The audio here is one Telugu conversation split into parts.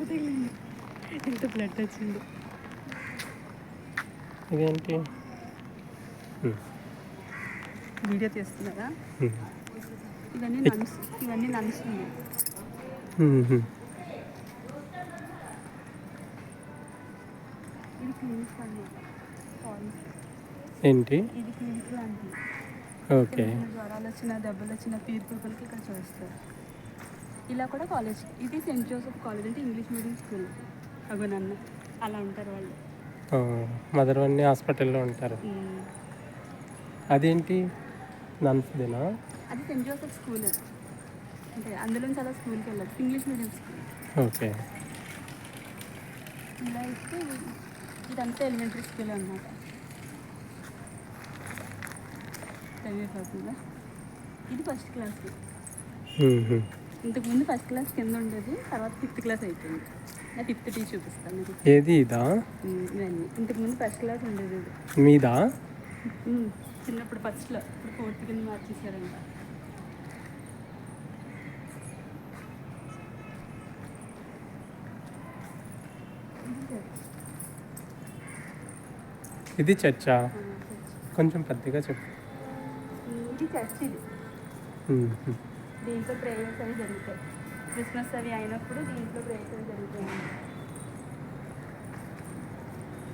తగిలింది, ఎంత బ్లడ్ వచ్చింది. ఇదేంటి? వీడియో తీస్తున్నారా? ఇవన్నీ నన్స్, ఇవన్నీ నన్స్ ఉన్నాయి. ఇది క్లినిక్ అన్నమాట. ఏంటి? ఇది క్లినిక్ లాంటిది. ఓకే. జ్వరాలు వచ్చిన, దెబ్బలు వచ్చిన పీపుల్కి ఇక్కడ చూస్తారు. ఇలా కూడా కాలేజ్. ఇది సెయింట్ జోసెఫ్ కాలేజ్, అంటే ఇంగ్లీష్ మీడియం స్కూల్. అగోనన్న అలా ఉంటారు వాళ్ళు. మదర్వన్నీ హాస్పిటల్లో ఉంటారు. అదేంటి నన్స్దేనా? అది సెయింట్ జోసెఫ్ స్కూల్. అంటే అందులోంచి అలా స్కూల్కి వెళ్ళదు, ఇంగ్లీష్ మీడియం స్కూల్. ఓకే. ఇలా అయితే ఇదంతా ఎలిమెంటరీ స్కూల్ అన్నమాట. తెలియకపోతుందా? ఇది ఫస్ట్ క్లాస్. ఇంతకుముందు ఫస్ట్ క్లాస్ కింద ఉండేది, తర్వాత 5th క్లాస్ అయిపోయింది. నా 5th టీ చూపిస్తాను. ఏది ఇదా? ఇవన్నీ ఇంతకుముందు ఫస్ట్ క్లాస్ ఉండేది. మీదా? చిన్నప్పుడు ఫస్ట్లో, ఇప్పుడు 4th కింద మార్చేసారంట. ఇది చర్చా? కొంచెం పెద్దగా చెప్పు. ఇది చర్చ్. ఇది దీంట్లో ప్రేయర్స్ అవి జరుగుతాయి. క్రిస్మస్ అవి అయినప్పుడు దీంట్లో ప్రేయర్స్ అవి జరుగుతాయి.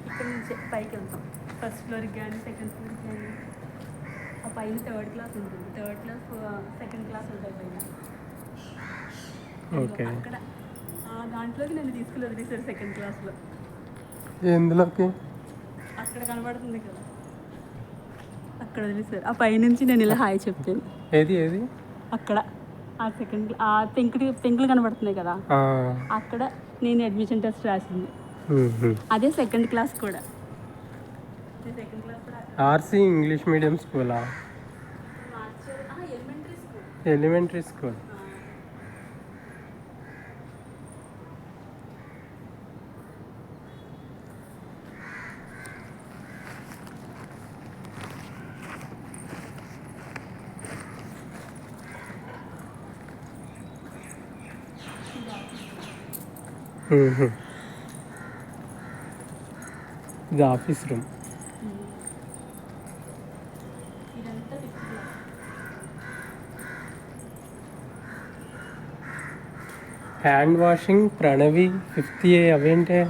ఇక్కడ నుంచి పైకి వెళ్తాం, ఫస్ట్ ఫ్లోర్కి కానీ సెకండ్ ఫ్లోర్కి కానీ. ఆ పైన 3rd క్లాస్ ఉంటుంది, 3rd క్లాస్ 2nd క్లాస్ ఉంటుంది పైన. ఓకే. అక్కడ దాంట్లోకి నన్ను తీసుకుని వదిలేశారు 2nd క్లాస్లో. ఎందులోకి? అక్కడ కనబడుతుంది కదా, అక్కడ వదిలేశారు. ఆ పైనుంచి నేను ఇలా హాయ్ చెప్పాను. ఏది ఏది? అక్కడ ఆ సెకండ్, ఆ పెంకులు కనబడుతున్నాయి కదా, అక్కడ నేను అడ్మిషన్ టెస్ట్ రాసింది. అదే 2nd క్లాస్ కూడా. ఆర్సీ ఇంగ్లీష్ మీడియం స్కూలా? Elementary school. ఇది office room. Hand washing, Pranavi, 5th A అవేంటే?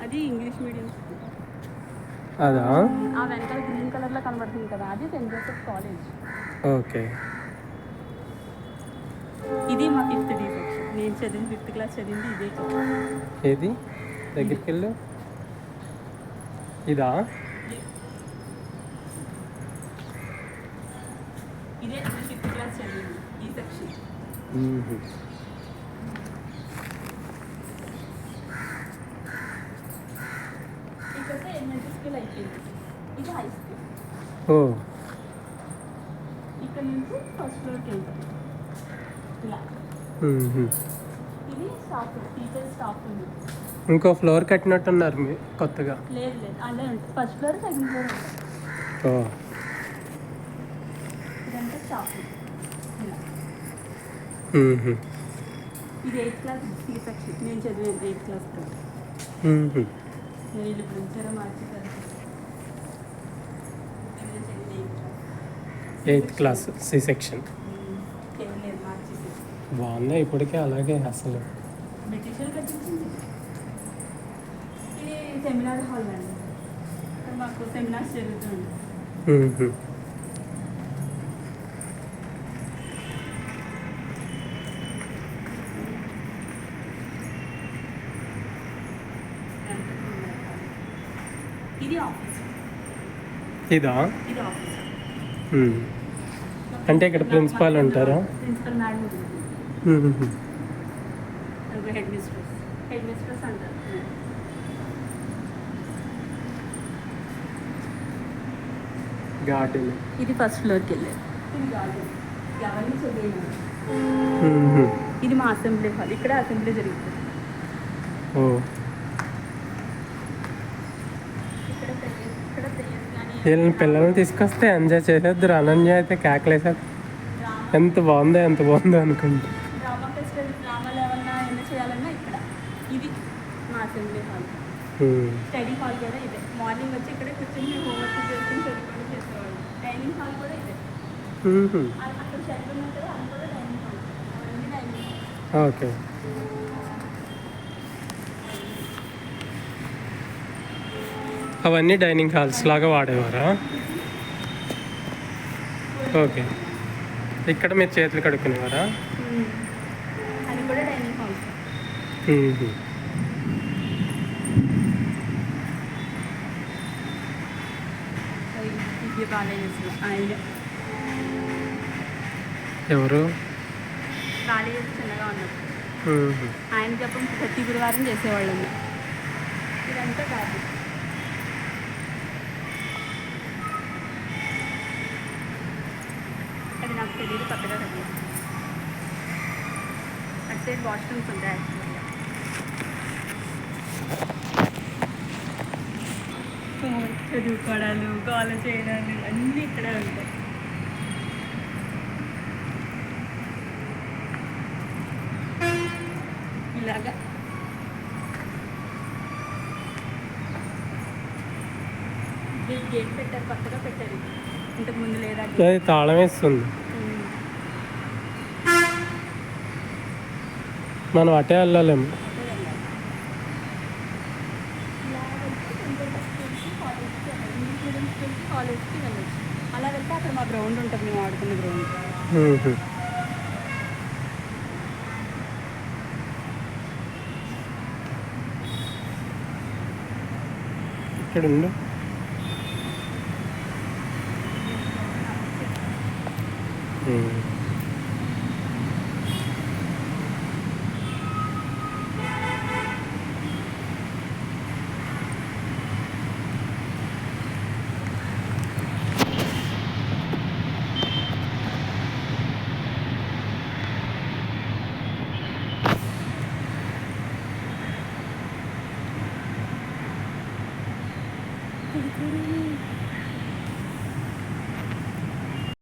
అది ఇంగ్లీష్ మీడియం స్కూల్. అదా? ఆ వెనకాల గ్రీన్ కలర్లో కనబడుతుంది కదా, అది సెయింట్ జోసెఫ్ కాలేజ్. ఓకే. ఇది మా 5th D సెక్షన్. నేను చదివింది 5th క్లాస్ చదివింది ఇదే. ఏది దగ్గరికి వెళ్ళు? ఇదా? ఇదే 5th క్లాస్ చదివింది ఈ సెక్షన్. ఇక్కడ ఎలిమెంటరీ స్కూల్ అయిపోయింది, ఇది హై స్కూల్. ఇక్కడ నుంచి ఫస్ట్ ఫ్లోర్కి వెళ్తాం ఇలా. ఇది స్టాఫ్, టీచర్ స్టాఫ్ ఉంది. ఇంకో ఫ్లోర్ కట్టినట్టున్నారు మీ కొత్తగా? లేదు లేదు, అలా ఉంటుంది. ఫస్ట్ ఫ్లోర్, సెకండ్ ఫ్లోర్ ఉంటుంది. ఇదంతా స్టాఫ్ ఇలా. ఇది 8th క్లాస్ సి సెక్షన్. నేను చదివేది 8th క్లాస్. వీళ్ళు ఇప్పుడు ఇద్దరు మార్చేసారు. 8th class C section. బాగున్నాయి ఇప్పటికే, అలాగే అసలు. బ్రిటిషర్ కట్టించింది. ఇది సెమినార్ హాల్ అండి, మాకు సెమినార్స్ జరుగుతుంది. ఇది ఆఫీస్. ఇదా? ఇది ఆఫీస్. అంటే ఇక్కడ ప్రిన్సిపాల్ ఉంటారా? ప్రిన్సిపల్ మేడం ఉంటుంది. హెడ్ మిస్ట్రెస్, హెడ్ మిస్ట్రెస్ అంటారు. గార్డెన్. ఇది ఫస్ట్ ఫ్లోర్కి వెళ్ళేది. ఇది గార్డెన్. అవన్నీ చదివినా. మ్మ్. ఇది మా అసెంబ్లీ హాల్, ఇక్కడ అసెంబ్లీ జరుగుతుంది. ఓ ఇక్కడ ప్రేయర్స్ కానీ వీళ్ళని పిల్లల్ని తీసుకొస్తే ఎంజాయ్ చేసేద్దరు. అనన్య అయితే కేకలేసేది. ఎంత బాగుందో అనుకుంటా. డ్రామా ఫెస్టివల్, డ్రామాలు ఏమన్నా చేయాలన్నా ఇక్కడ. ఇది మా అసెంబ్లీ హాల్. మ్మ్. స్టడీ హాల్ కూడా ఇదే. మార్నింగ్ వచ్చి ఇక్కడే కూర్చొని మేము హోంవర్క్ చేసుకుని చదువుకొని చేసేవాళ్ళం. డైనింగ్ హాల్ కూడా ఇదే. మ్మ్. అక్కడ షెడ్ ఉన్నాయి కదా, అది కూడా డైనింగ్ హాల్. అవన్నీ డైనింగ్ హాల్. ఓకే. అవన్నీ డైనింగ్ హాల్స్ లాగా వాడేవారా? ఓకే. ఇక్కడ మీరు చేతులు కడుక్కునేవారా? అది కూడా డైనింగ్ హాల్. మ్మ్. ఇది బాగాలేదు ఆయన. ఎవరు? బాగాలేదు చిన్నగా ఉన్నప్పుడు. మ్మ్. ఆయన జపం ప్రతి గురువారం చేసేవాళ్ళం. ఇదంతా కాదు. అది నాకు తెలియదు, కొత్తగా తెలియదు. అటు సైడ్ వాష్రూమ్స్ ఉంటాయి యాక్చువల్గా. చదువుకోవడాలు, గోల చేయడాలు అన్నీ ఇక్కడే ఉంటాయి. ఇలాగా గేట్ పెట్టారు, కొత్తగా పెట్టారు. ఇంతకు ముందు లేదా? అది తాళం వేస్తుంది. మనం అటే వెళ్ళలేము. కాలేజ్కి వెళ్ళచ్చు. అలా వెళ్తే అక్కడ మా గ్రౌండ్ ఉంటుంది, మేము ఆడుకున్న గ్రౌండ్. మ్మ్. ఇక్కడ ఉండు. మ్మ్.